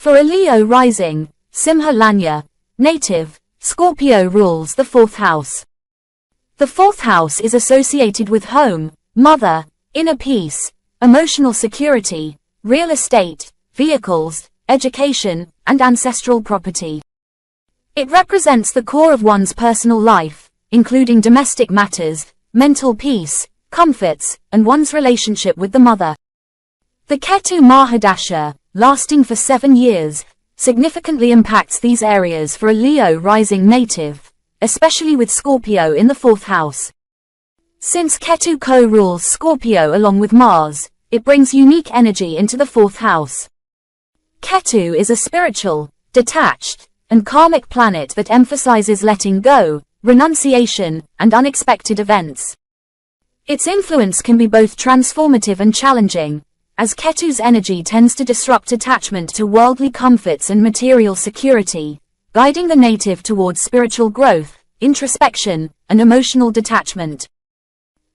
For a Leo rising, Simha Lagna, native, Scorpio rules the 4th house. The 4th house is associated with home, mother, inner peace, emotional security, real estate, vehicles, education, and ancestral property. It represents the core of one's personal life, including domestic matters, mental peace, comforts, and one's relationship with the mother. The Ketu Mahadasha, lasting for 7 years, significantly impacts these areas for a Leo rising native, especially with Scorpio in the 4th house. Since Ketu co-rules Scorpio along with Mars, it brings unique energy into the 4th house. Ketu is a spiritual, detached, and karmic planet that emphasizes letting go, renunciation, and unexpected events. Its influence can be both transformative and challenging, as Ketu's energy tends to disrupt attachment to worldly comforts and material security, guiding the native towards spiritual growth, introspection, and emotional detachment.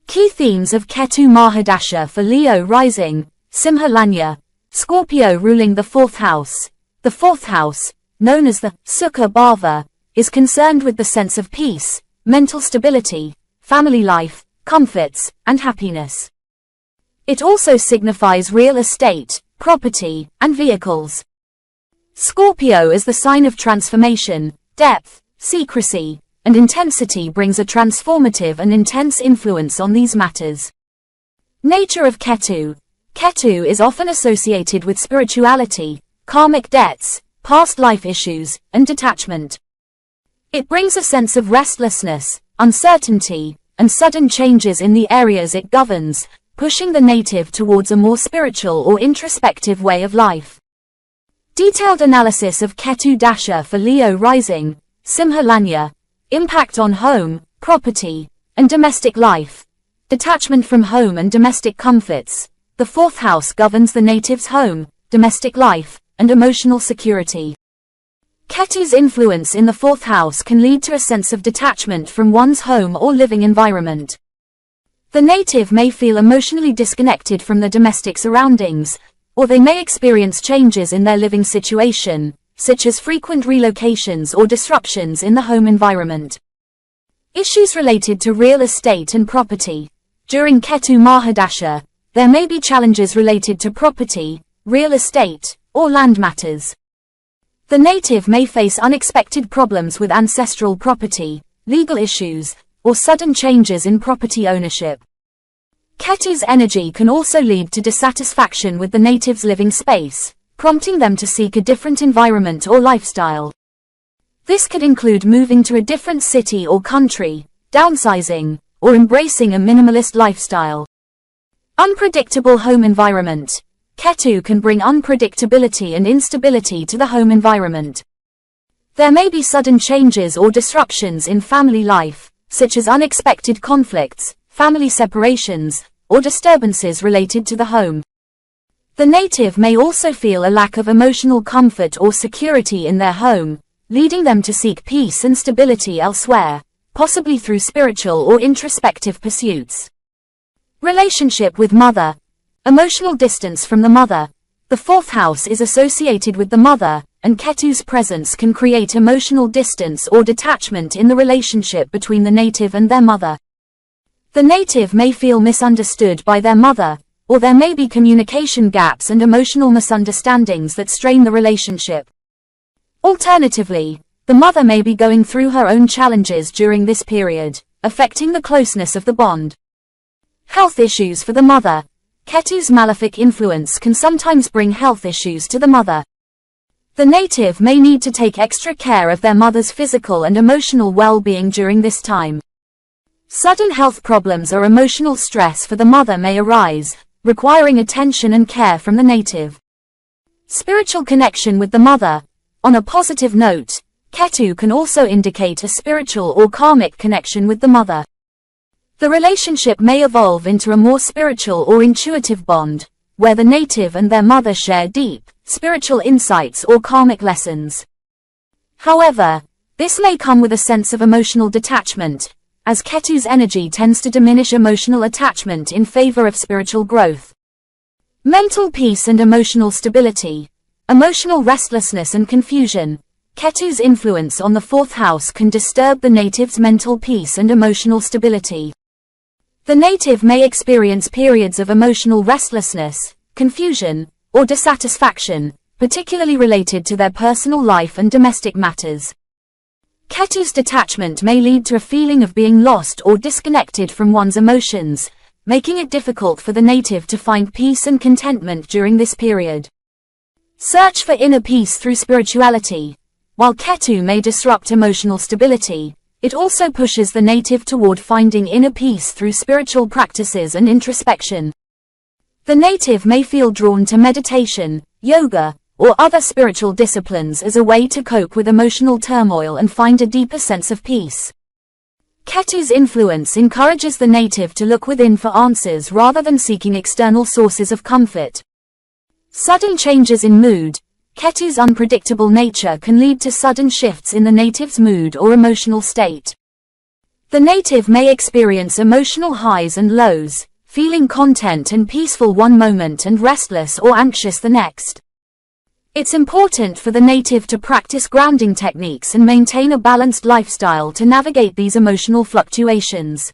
Key themes of Ketu Mahadasha for Leo rising, Simha Lagna, Scorpio ruling the 4th house. The 4th house, known as the Sukha Bhava, is concerned with the sense of peace, mental stability, family life, comforts, and happiness. It also signifies real estate, property, and vehicles. Scorpio as the sign of transformation, depth, secrecy, and intensity brings a transformative and intense influence on these matters. Nature of Ketu. Ketu is often associated with spirituality, karmic debts, past life issues, and detachment. It brings a sense of restlessness, uncertainty, and sudden changes in the areas it governs, pushing the native towards a more spiritual or introspective way of life. Detailed analysis of Ketu dasha for Leo rising, Simha Lagna, impact on home, property, and domestic life. Detachment from home and domestic comforts. The 4th house governs the native's home, domestic life, and emotional security. Ketu's influence in the 4th house can lead to a sense of detachment from one's home or living environment. The native may feel emotionally disconnected from the domestic surroundings, or they may experience changes in their living situation, such as frequent relocations or disruptions in the home environment. Issues related to real estate and property. During Ketu Mahadasha, there may be challenges related to property, real estate, or land matters. The native may face unexpected problems with ancestral property, legal issues, or sudden changes in property ownership. Ketu's energy can also lead to dissatisfaction with the native's living space, prompting them to seek a different environment or lifestyle. This could include moving to a different city or country, downsizing, or embracing a minimalist lifestyle. Unpredictable home environment. Ketu can bring unpredictability and instability to the home environment. There may be sudden changes or disruptions in family life, such as unexpected conflicts, family separations, or disturbances related to the home. The native may also feel a lack of emotional comfort or security in their home, leading them to seek peace and stability elsewhere, possibly through spiritual or introspective pursuits. Relationship with mother. Emotional distance from the mother. The 4th house is associated with the mother, and Ketu's presence can create emotional distance or detachment in the relationship between the native and their mother. The native may feel misunderstood by their mother, or there may be communication gaps and emotional misunderstandings that strain the relationship. Alternatively, the mother may be going through her own challenges during this period, affecting the closeness of the bond. Health issues for the mother. Ketu's malefic influence can sometimes bring health issues to the mother. The native may need to take extra care of their mother's physical and emotional well-being during this time. Sudden health problems or emotional stress for the mother may arise, requiring attention and care from the native. Spiritual connection with the mother. On a positive note, Ketu can also indicate a spiritual or karmic connection with the mother. The relationship may evolve into a more spiritual or intuitive bond, where the native and their mother share deep, spiritual insights or karmic lessons. However, this may come with a sense of emotional detachment, as Ketu's energy tends to diminish emotional attachment in favor of spiritual growth. Mental peace and emotional stability. Emotional restlessness and confusion. Ketu's influence on the fourth house can disturb the native's mental peace and emotional stability. The native may experience periods of emotional restlessness, confusion, or dissatisfaction, particularly related to their personal life and domestic matters. Ketu's detachment may lead to a feeling of being lost or disconnected from one's emotions, making it difficult for the native to find peace and contentment during this period. Search for inner peace through spirituality. While Ketu may disrupt emotional stability, it also pushes the native toward finding inner peace through spiritual practices and introspection. The native may feel drawn to meditation, yoga, or other spiritual disciplines as a way to cope with emotional turmoil and find a deeper sense of peace. Ketu's influence encourages the native to look within for answers rather than seeking external sources of comfort. Sudden changes in mood. Ketu's unpredictable nature can lead to sudden shifts in the native's mood or emotional state. The native may experience emotional highs and lows, feeling content and peaceful one moment and restless or anxious the next. It's important for the native to practice grounding techniques and maintain a balanced lifestyle to navigate these emotional fluctuations.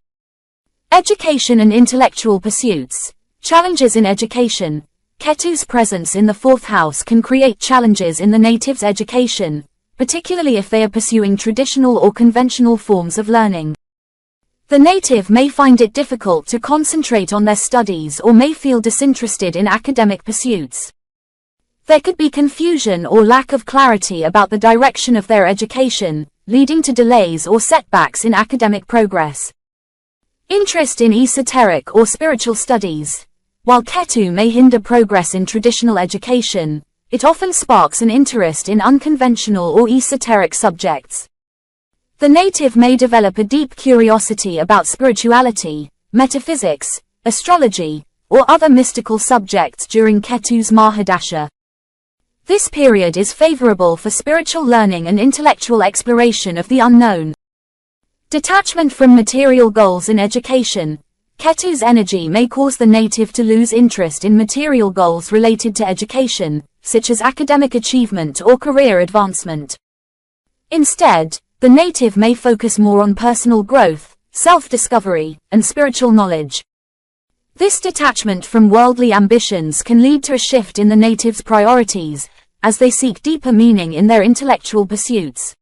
Education and intellectual pursuits. Challenges in education. Ketu's presence in the fourth house can create challenges in the native's education, particularly if they are pursuing traditional or conventional forms of learning. The native may find it difficult to concentrate on their studies or may feel disinterested in academic pursuits. There could be confusion or lack of clarity about the direction of their education, leading to delays or setbacks in academic progress. Interest in esoteric or spiritual studies. While Ketu may hinder progress in traditional education, it often sparks an interest in unconventional or esoteric subjects. The native may develop a deep curiosity about spirituality, metaphysics, astrology, or other mystical subjects during Ketu's Mahadasha. This period is favorable for spiritual learning and intellectual exploration of the unknown. Detachment from material goals in education. Ketu's energy may cause the native to lose interest in material goals related to education, such as academic achievement or career advancement. Instead, the native may focus more on personal growth, self-discovery, and spiritual knowledge. This detachment from worldly ambitions can lead to a shift in the native's priorities, as they seek deeper meaning in their intellectual pursuits.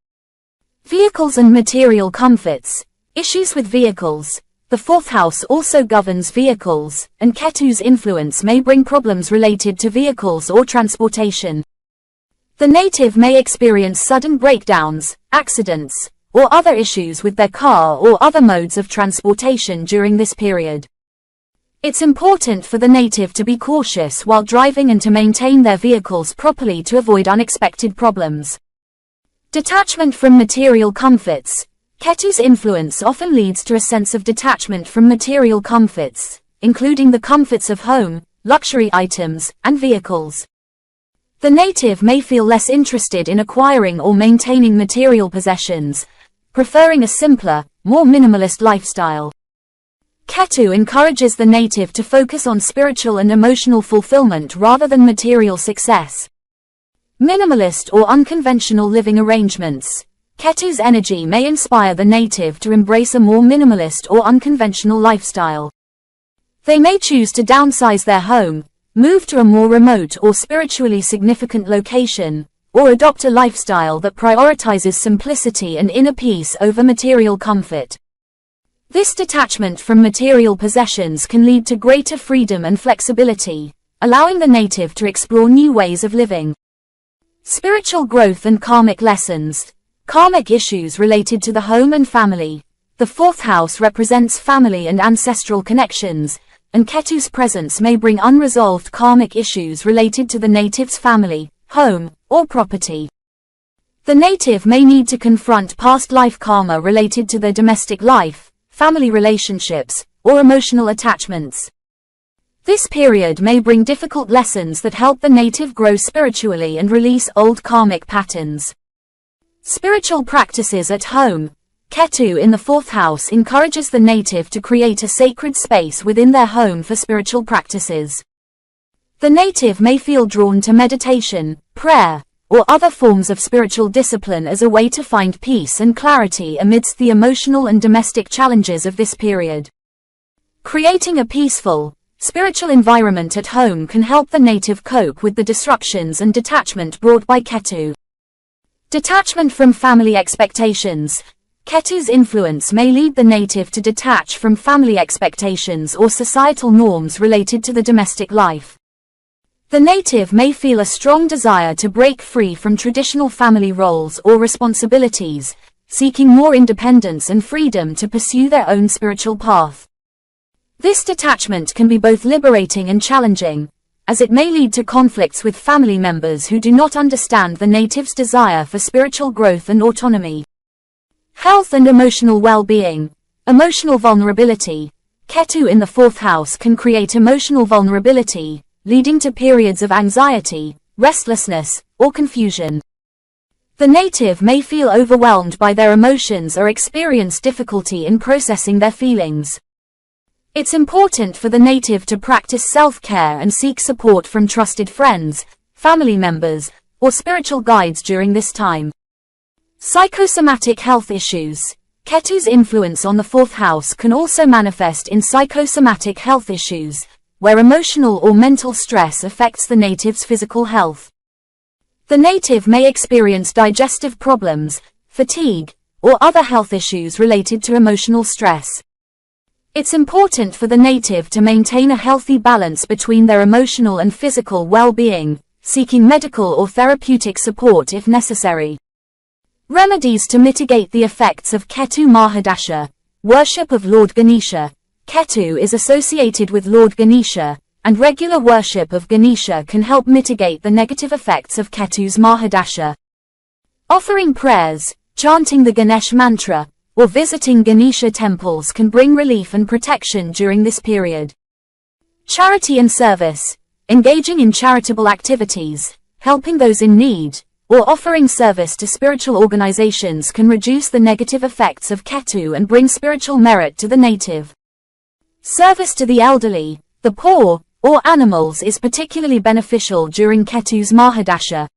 Vehicles and material comforts. Issues with vehicles. The fourth house also governs vehicles, and Ketu's influence may bring problems related to vehicles or transportation. The native may experience sudden breakdowns, accidents, or other issues with their car or other modes of transportation during this period. It's important for the native to be cautious while driving and to maintain their vehicles properly to avoid unexpected problems. Detachment from material comforts. Ketu's influence often leads to a sense of detachment from material comforts, including the comforts of home, luxury items, and vehicles. The native may feel less interested in acquiring or maintaining material possessions, preferring a simpler, more minimalist lifestyle. Ketu encourages the native to focus on spiritual and emotional fulfillment rather than material success. Minimalist or unconventional living arrangements. Ketu's energy may inspire the native to embrace a more minimalist or unconventional lifestyle. They may choose to downsize their home, move to a more remote or spiritually significant location, or adopt a lifestyle that prioritizes simplicity and inner peace over material comfort. This detachment from material possessions can lead to greater freedom and flexibility, allowing the native to explore new ways of living. Spiritual growth and karmic lessons. Karmic issues related to the home and family. The fourth house represents family and ancestral connections, and Ketu's presence may bring unresolved karmic issues related to the native's family, home, or property. The native may need to confront past life karma related to their domestic life, family relationships, or emotional attachments. This period may bring difficult lessons that help the native grow spiritually and release old karmic patterns. Spiritual practices at home. Ketu in the fourth house encourages the native to create a sacred space within their home for spiritual practices. The native may feel drawn to meditation, prayer, or other forms of spiritual discipline as a way to find peace and clarity amidst the emotional and domestic challenges of this period. Creating a peaceful, spiritual environment at home can help the native cope with the disruptions and detachment brought by Ketu. Detachment from family expectations. Ketu's influence may lead the native to detach from family expectations or societal norms related to the domestic life. The native may feel a strong desire to break free from traditional family roles or responsibilities, seeking more independence and freedom to pursue their own spiritual path. This detachment can be both liberating and challenging, as it may lead to conflicts with family members who do not understand the native's desire for spiritual growth and autonomy. Health and emotional well-being. Emotional vulnerability. Ketu in the 4th house can create emotional vulnerability, leading to periods of anxiety, restlessness, or confusion. The native may feel overwhelmed by their emotions or experience difficulty in processing their feelings. It's important for the native to practice self-care and seek support from trusted friends, family members, or spiritual guides during this time. Psychosomatic health issues. Ketu's influence on the 4th house can also manifest in psychosomatic health issues, where emotional or mental stress affects the native's physical health. The native may experience digestive problems, fatigue, or other health issues related to emotional stress. It's important for the native to maintain a healthy balance between their emotional and physical well-being, seeking medical or therapeutic support if necessary. Remedies to mitigate the effects of Ketu Mahadasha. Worship of Lord Ganesha. Ketu is associated with Lord Ganesha, and regular worship of Ganesha can help mitigate the negative effects of Ketu's Mahadasha. Offering prayers, chanting the Ganesh mantra, or visiting Ganesha temples can bring relief and protection during this period. Charity and service. Engaging in charitable activities, helping those in need, or offering service to spiritual organizations can reduce the negative effects of Ketu and bring spiritual merit to the native. Service to the elderly, the poor, or animals is particularly beneficial during Ketu's Mahadasha.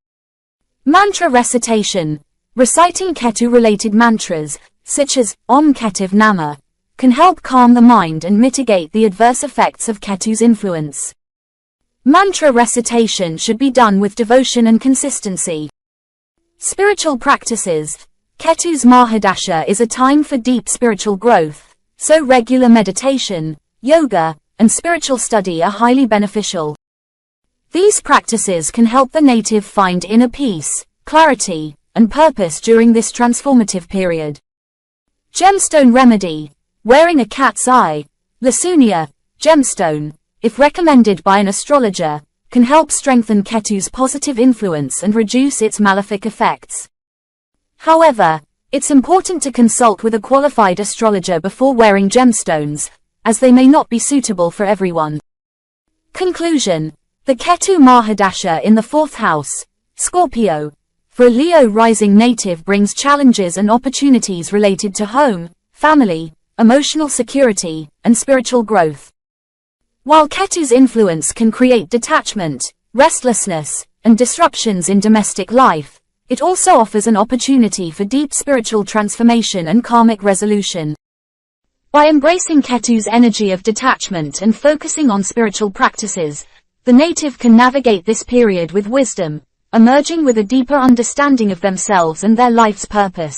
Mantra recitation. Reciting Ketu-related mantras, such as Om Ketiv Nama, can help calm the mind and mitigate the adverse effects of Ketu's influence. Mantra recitation should be done with devotion and consistency. Spiritual practices. Ketu's Mahadasha is a time for deep spiritual growth, so regular meditation, yoga, and spiritual study are highly beneficial. These practices can help the native find inner peace, clarity, and purpose during this transformative period. Gemstone remedy. Wearing a cat's eye, Lasunia, gemstone, if recommended by an astrologer, can help strengthen Ketu's positive influence and reduce its malefic effects. However, it's important to consult with a qualified astrologer before wearing gemstones, as they may not be suitable for everyone. Conclusion. The Ketu Mahadasha in the 4th house, Scorpio, for a Leo rising native brings challenges and opportunities related to home, family, emotional security, and spiritual growth. While Ketu's influence can create detachment, restlessness, and disruptions in domestic life, it also offers an opportunity for deep spiritual transformation and karmic resolution. By embracing Ketu's energy of detachment and focusing on spiritual practices, the native can navigate this period with wisdom, emerging with a deeper understanding of themselves and their life's purpose.